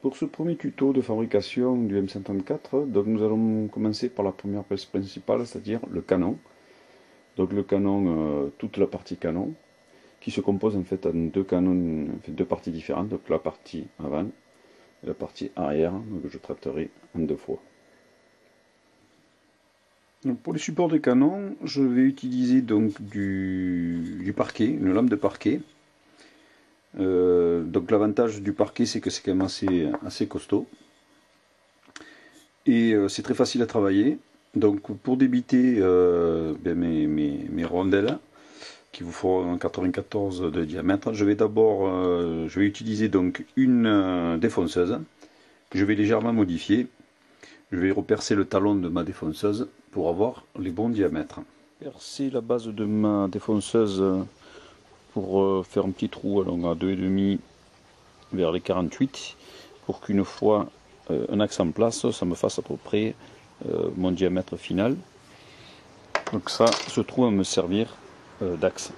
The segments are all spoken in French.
Pour ce premier tuto de fabrication du M134, donc nous allons commencer par la première pièce principale, c'est-à-dire le canon. Donc le canon, toute la partie canon, qui se compose en fait en deux canons, deux parties différentes, donc la partie avant et la partie arrière, que je traiterai en deux fois. Donc pour les supports de canon, je vais utiliser donc du parquet, une lame de parquet. Donc l'avantage du parquet, c'est que c'est quand même assez costaud et c'est très facile à travailler. Donc pour débiter mes rondelles qui vous feront 94 de diamètre, je vais utiliser donc une défonceuse que je vais légèrement modifier. Je vais repercer le talon de ma défonceuse pour avoir les bons diamètres. Percer la base de ma défonceuse pour faire un petit trou à 2,5 vers les 48 pour qu'une fois un axe en place, ça me fasse à peu près mon diamètre final. Donc ça, ce trou va me servir d'axe.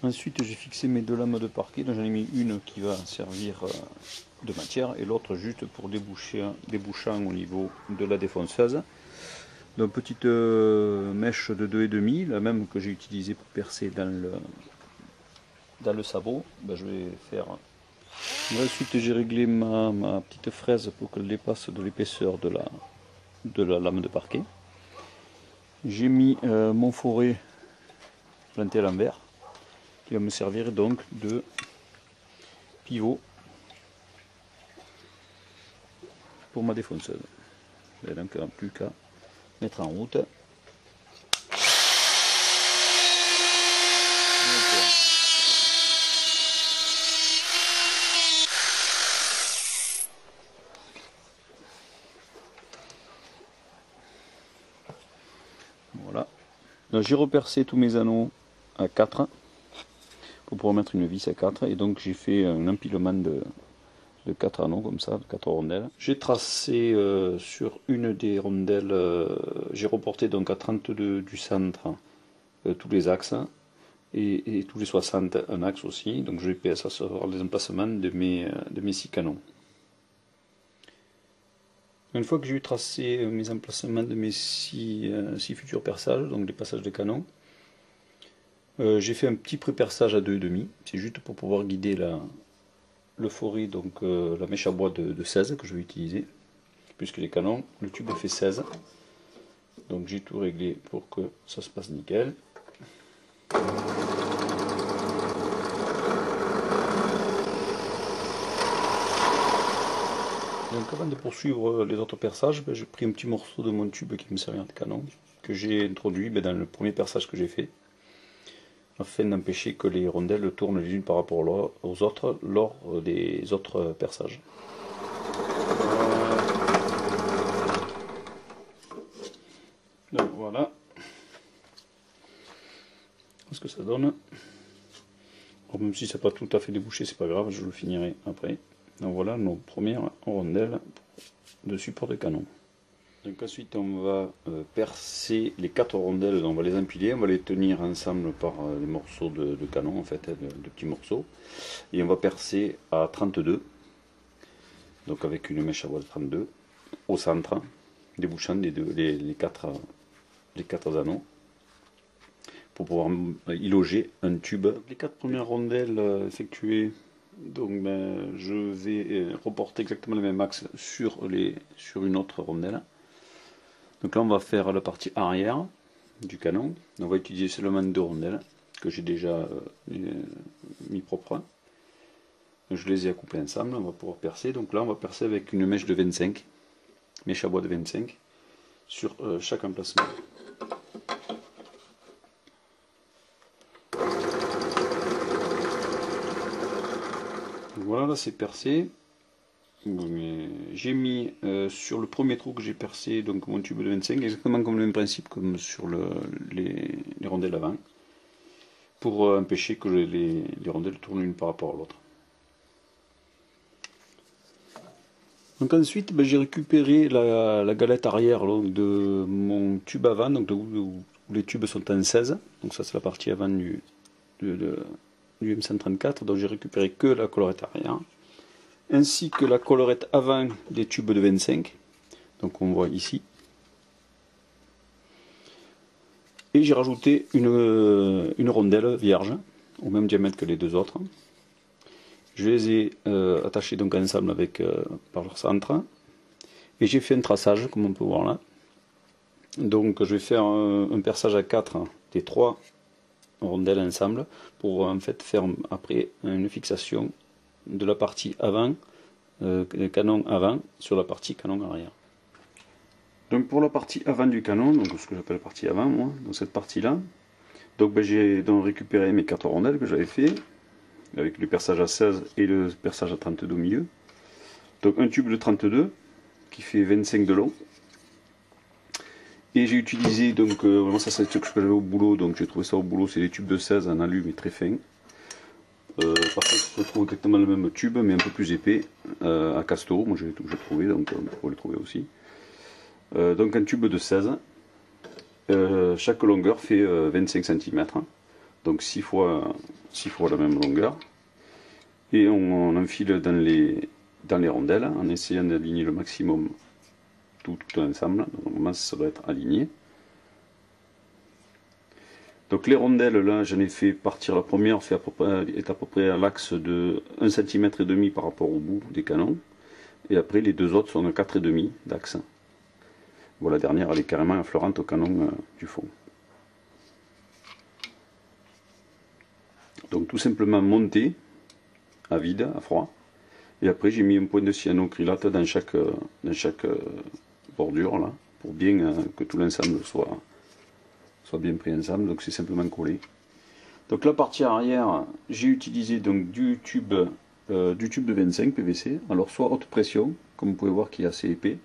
Ensuite, j'ai fixé mes deux lames de parquet. J'en ai mis une qui va servir de matière et l'autre juste pour débouchant au niveau de la défonceuse. Donc petite mèche de 2,5, la même que j'ai utilisée pour percer dans le sabot. Ben, je vais faire. Ensuite, j'ai réglé ma petite fraise pour qu'elle dépasse de l'épaisseur de la lame de parquet. J'ai mis mon foret planté à l'envers, qui va me servir donc de pivot pour ma défonceuse. Et donc, il n'y a plus qu'à mettre en route. Voilà. J'ai repercé tous mes anneaux à 4 pour pouvoir mettre une vis à 4 et donc j'ai fait un empilement de 4 anneaux comme ça, de 4 rondelles. J'ai tracé sur une des rondelles, j'ai reporté donc à 32 du centre tous les axes et tous les 60 un axe aussi, donc je vais savoir les emplacements de mes 6 canons. Une fois que j'ai eu tracé mes emplacements de mes 6 futurs perçages, donc les passages de canon, j'ai fait un petit pré-perçage à 2,5, c'est juste pour pouvoir guider le foret, donc la mèche à bois de 16 que je vais utiliser, puisque les canons, le tube fait 16, donc j'ai tout réglé pour que ça se passe nickel. Donc avant de poursuivre les autres perçages, j'ai pris un petit morceau de mon tube qui me servir de canon, que j'ai introduit dans le premier perçage que j'ai fait, afin d'empêcher que les rondelles tournent les unes par rapport aux autres lors des autres perçages. Donc voilà ce que ça donne. Alors, même si ça n'a pas tout à fait débouché, c'est pas grave, je le finirai après. Donc voilà nos premières rondelles de support de canon. Donc ensuite on va percer les 4 rondelles, on va les empiler, on va les tenir ensemble par des morceaux de canon en fait, de petits morceaux. Et on va percer à 32, donc avec une mèche à bois de 32, au centre, débouchant les 4 anneaux, pour pouvoir y loger un tube. Les 4 premières rondelles effectuées, donc je vais reporter exactement le même axe sur une autre rondelle. Donc là on va faire la partie arrière du canon. On va utiliser seulement 2 rondelles que j'ai déjà mis propres. Je les ai accouplées ensemble, on va pouvoir percer. Donc là on va percer avec une mèche de 25, mèche à bois de 25 sur chaque emplacement. Voilà, là c'est percé. J'ai mis sur le premier trou que j'ai percé donc mon tube de 25, exactement comme le même principe comme sur les rondelles avant, pour empêcher que les rondelles tournent l'une par rapport à l'autre. Donc ensuite j'ai récupéré la galette arrière donc, de mon tube avant, donc où les tubes sont en 16, donc ça c'est la partie avant du M134, donc j'ai récupéré que la collerette arrière. ainsi que la collerette avant des tubes de 25, donc on voit ici. Et j'ai rajouté une rondelle vierge, au même diamètre que les deux autres. Je les ai attachés donc ensemble avec, par leur centre. Et j'ai fait un traçage, comme on peut voir là. Donc je vais faire un perçage à 4 des 3 rondelles ensemble, pour en fait faire après une fixation de la partie avant, canon avant, sur la partie canon arrière. Donc pour la partie avant du canon, donc ce que j'appelle la partie avant, moi, dans cette partie-là, donc j'ai donc récupéré mes 4 rondelles que j'avais fait, avec le perçage à 16 et le perçage à 32 au milieu. Donc un tube de 32 qui fait 25 de long. Et j'ai utilisé, donc vraiment ça c'est ce que j'avais au boulot, donc j'ai trouvé ça au boulot, c'est des tubes de 16 en alu mais très fins. Par contre je trouve exactement le même tube mais un peu plus épais à Casto, moi j'ai trouvé, donc on peut le trouver aussi. Donc un tube de 16, chaque longueur fait 25 cm, donc 6 fois la même longueur. Et on enfile dans les rondelles en essayant d'aligner le maximum tout l'ensemble. Normalement ça doit être aligné. Donc les rondelles là, j'en ai fait partir la première, est à peu près à l'axe de 1,5 cm par rapport au bout des canons. Et après les deux autres sont à 4,5 cm d'axe. Bon, la dernière elle est carrément affleurante au canon du fond. Donc tout simplement monter à vide, à froid. Et après j'ai mis un point de cyanocrylate dans chaque bordure là, pour bien que tout l'ensemble soit bien pris ensemble. Donc c'est simplement collé. Donc la partie arrière, j'ai utilisé donc du tube de 25 PVC, alors soit haute pression, comme vous pouvez voir qui est assez épais,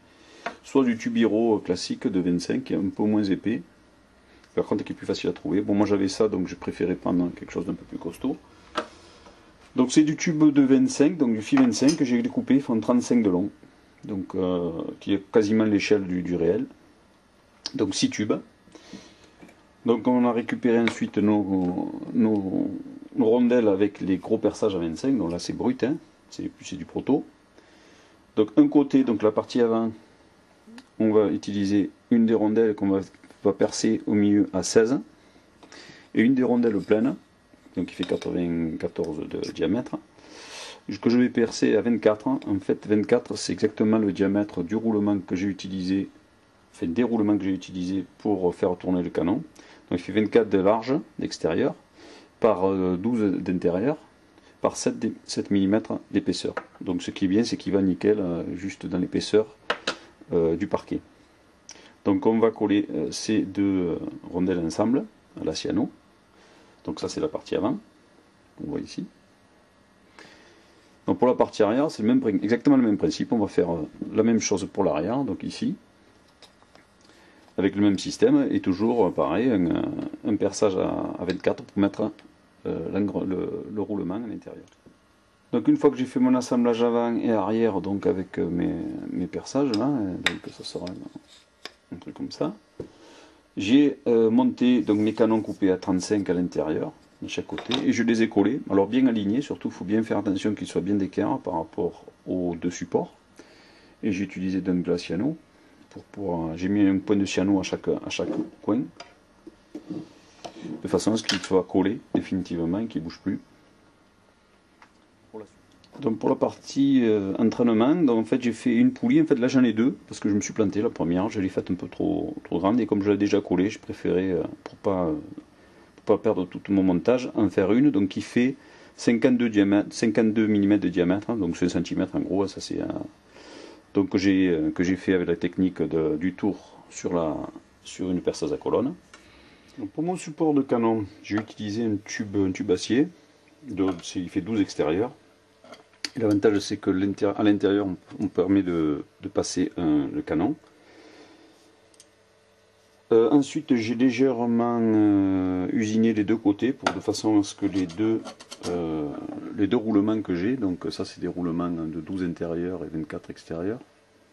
soit du tube Hero classique de 25 qui est un peu moins épais, par contre qui est plus facile à trouver. Bon, moi j'avais ça, donc j'ai préféré prendre quelque chose d'un peu plus costaud. Donc c'est du tube de 25, donc du fil 25 que j'ai découpé, ils font 35 de long, donc qui est quasiment l'échelle du réel. Donc 6 tubes. Donc on a récupéré ensuite nos rondelles avec les gros perçages à 25, donc là c'est brut, hein, c'est du proto. Donc un côté, donc la partie avant, on va utiliser une des rondelles qu'on va percer au milieu à 16, et une des rondelles pleines, donc qui fait 94 de diamètre, que je vais percer à 24. En fait 24 c'est exactement le diamètre du roulement que j'ai utilisé, enfin des roulements que j'ai utilisé pour faire tourner le canon. Donc il fait 24 de large d'extérieur par 12 d'intérieur par 7 mm d'épaisseur. Donc ce qui est bien, c'est qu'il va nickel juste dans l'épaisseur du parquet. Donc on va coller ces deux rondelles ensemble à la cyano. Donc ça c'est la partie avant, on voit ici. Donc pour la partie arrière, c'est exactement le même principe, on va faire la même chose pour l'arrière, donc ici, avec le même système, et toujours pareil, un perçage à 24 pour mettre le roulement à l'intérieur. Donc une fois que j'ai fait mon assemblage avant et arrière, donc avec mes perçages là, donc ça sera un truc comme ça. J'ai monté donc mes canons coupés à 35 à l'intérieur, de chaque côté, et je les ai collés, alors bien alignés, surtout il faut bien faire attention qu'ils soient bien d'équerre par rapport aux deux supports. Et j'ai utilisé donc de la cyano, j'ai mis un point de cyano à chaque coin, de façon à ce qu'il soit collé définitivement et qu'il ne bouge plus. Donc pour la partie entraînement, donc en fait j'ai fait une poulie, en fait là j'en ai deux, parce que je me suis planté la première, je l'ai faite un peu trop grande, et comme je l'ai déjà collée, je préférais, pour pas perdre tout mon montage, en faire une, donc qui fait 52 mm de diamètre, hein, donc 5 cm en gros, ça c'est donc que j'ai fait avec la technique du tour sur une perceuse à colonne. Donc pour mon support de canon, j'ai utilisé un tube acier, il fait 12 extérieurs. L'avantage c'est que à l'intérieur on permet de passer le canon. Ensuite j'ai légèrement usiné les deux côtés de façon à ce que les deux roulements que j'ai, donc ça c'est des roulements de 12 intérieurs et 24 extérieurs,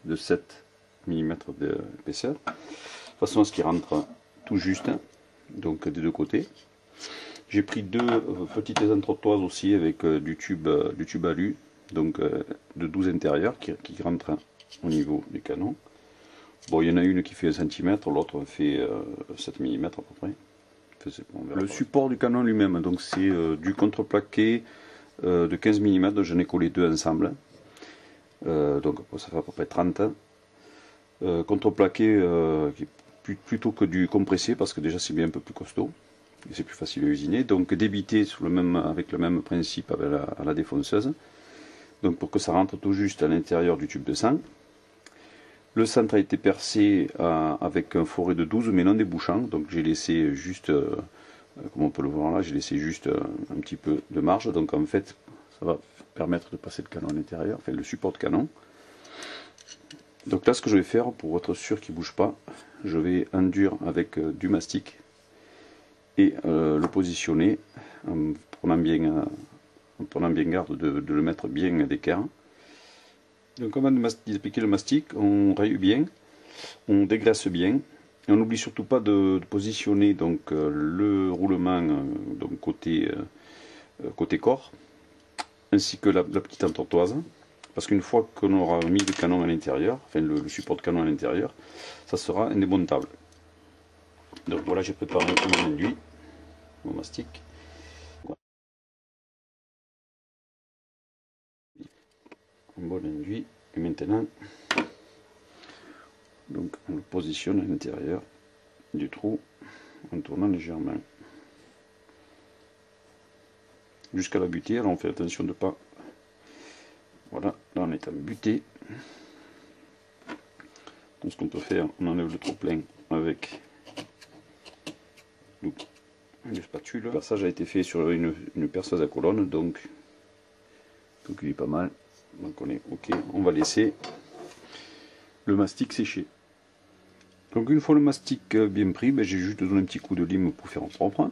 de 7 mm d'épaisseur, de façon à ce qu'ils rentrent tout juste, donc des deux côtés. J'ai pris deux petites entretoises aussi avec du tube alu donc de 12 intérieurs qui rentrent au niveau du canon. Bon, il y en a une qui fait 1 cm, l'autre fait 7 mm à peu près. Le support du canon lui-même, donc c'est du contreplaqué de 15 mm, j'en ai collé 2 ensemble. Donc ça fait à peu près 30. Contreplaqué qui est plutôt que du compressé, parce que déjà c'est bien un peu plus costaud. Et c'est plus facile à usiner. Donc débité avec le même principe à la défonceuse. Donc pour que ça rentre tout juste à l'intérieur du tube de sang. Le centre a été percé avec un forêt de 12 mais non débouchant, donc j'ai laissé juste, comme on peut le voir là, j'ai laissé juste un petit peu de marge, donc en fait ça va permettre de passer le canon à l'intérieur, enfin le support de canon. Donc là ce que je vais faire pour être sûr qu'il ne bouge pas, je vais enduire avec du mastic et le positionner en prenant bien garde de le mettre bien d'équerre. Donc avant d'appliquer le mastic, on raye bien, on dégraisse bien, et on n'oublie surtout pas de positionner donc, le roulement donc côté corps, ainsi que la petite entortoise, parce qu'une fois qu'on aura mis le canon à l'intérieur, enfin le support de canon à l'intérieur, ça sera indémontable. Donc voilà, j'ai préparé mon enduit, mon mastic. Un bon enduit, et maintenant donc on le positionne à l'intérieur du trou en tournant légèrement jusqu'à la butée. Alors on fait attention de ne pas, voilà, là on est en butée. Donc ce qu'on peut faire, on enlève le trop plein avec une spatule. Le perçage a été fait sur une perceuse à colonne, donc il est pas mal. Donc on est ok, on va laisser le mastic sécher. Donc une fois le mastic bien pris, j'ai juste donné un petit coup de lime pour faire en propre.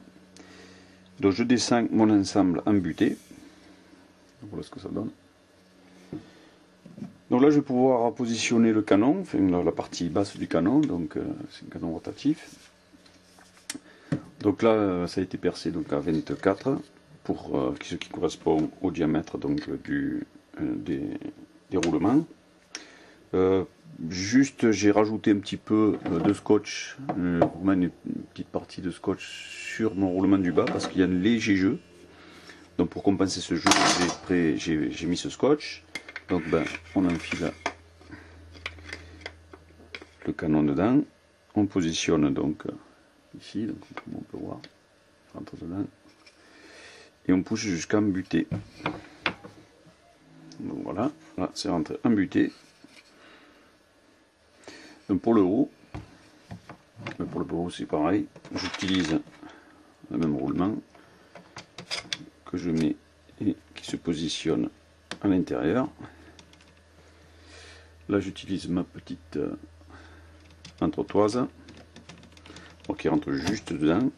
Donc je descends mon ensemble en butée. Voilà ce que ça donne. Donc là je vais pouvoir positionner le canon, enfin la partie basse du canon, donc c'est un canon rotatif. Donc là ça a été percé donc à 24 pour ce qui correspond au diamètre donc des roulements. Juste j'ai rajouté un petit peu de scotch, une petite partie de scotch sur mon roulement du bas parce qu'il y a un léger jeu. Donc pour compenser ce jeu, j'ai mis ce scotch. Donc on enfile le canon dedans, on positionne donc ici, donc comme on peut voir, rentre dedans, et on pousse jusqu'en butée. Donc voilà, là c'est rentré en butée. Donc pour le haut c'est pareil, j'utilise le même roulement que je mets et qui se positionne à l'intérieur. Là j'utilise ma petite entretoise qui rentre juste dedans.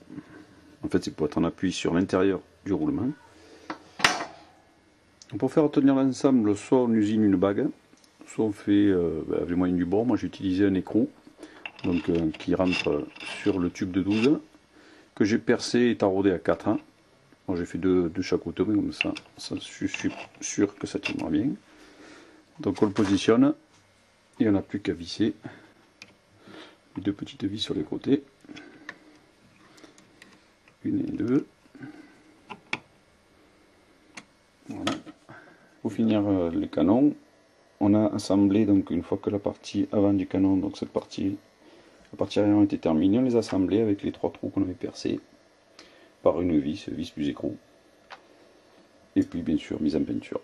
En fait c'est pour être en appui sur l'intérieur du roulement. Pour faire tenir l'ensemble, soit on usine une bague, soit on fait avec les moyens du bord. Moi j'ai utilisé un écrou donc, qui rentre sur le tube de 12 que j'ai percé et taraudé à 4. Bon, j'ai fait deux de chaque côté, mais comme ça je suis sûr que ça tiendra bien. Donc on le positionne et on n'a plus qu'à visser les 2 petites vis sur les côtés. Une et 2. Voilà. Pour finir les canons, on a assemblé, donc une fois que la partie avant du canon, donc la partie arrière a été terminée, on les a assemblés avec les 3 trous qu'on avait percés par une vis plus écrou. Et puis bien sûr mise en peinture.